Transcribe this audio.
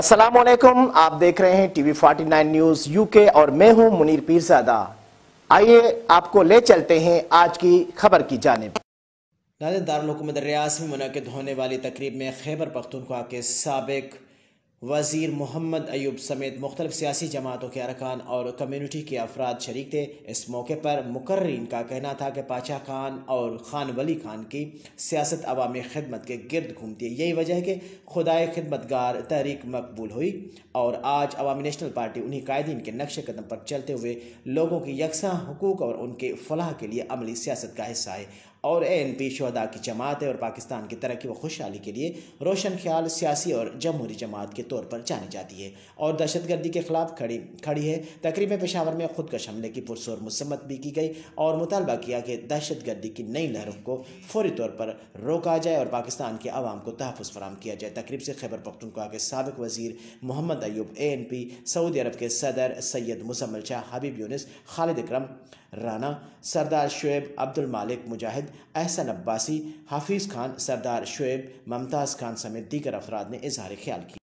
अस्सलाम वालेकुम, आप देख रहे हैं टीवी 49 न्यूज यूके और मैं हूं मुनीर पीरजादा। आइए आपको ले चलते हैं आज की खबर की जानिब। नाज़रीन, दारुल हुकूमत रियास में मुनक़िद होने वाली तकरीब में खैबर पख्तूनख्वा के साबिक वज़ीर मोहम्मद अयूब समेत मुख्तलिफ सियासी जमातों के अरकान और कम्यूनिटी के अफराद शरीक थे। इस मौके पर मुकर्रीन का कहना था कि पाशा खान और खान वली खान की सियासत अवामी खिदमत के गिर्द घूमती है। यही वजह है कि खुदाए खिदमतगार तहरीक मकबूल हुई और आज अवामी नेशनल पार्टी उन्हीं कायदीन के नक्श कदम पर चलते हुए लोगों की यकसा हुकूक और उनके फलाह के लिए अमली सियासत का हिस्सा है और ANP शहदा की जमात है और पाकिस्तान की तरक्की व खुशहाली के लिए रोशन ख्याल सियासी और जमहूरी जमात के तौर पर जानी जाती है और दहशतगर्दी के खिलाफ खड़ी है। तकरीब में पेशावर में खुदकश हमले की पुरसोर मसम्मत भी की गई और मुतालबा किया कि दहशतगर्दी की नई लहरों को फौरी तौर पर रोका जाए और पाकिस्तान के आवाम को तहफ़्फ़ुज़ फराहम किया जाए। तकरीब से खैबर पख्तूनख्वा के साबिक वज़ीर मोहम्मद अयूब, ANP, सऊदी अरब के सदर सैयद मुज़म्मिल शाह, हबीब यूनिस, खालिद इकरम राना, सरदार शुएब, अब्दुल मालिक मुजाहिद, एहसन अब्बासी, हाफिज़ खान, सरदार शुएब, मुमताज़ खान समेत दीगर अफराद ने इज़हार ख्याल किया।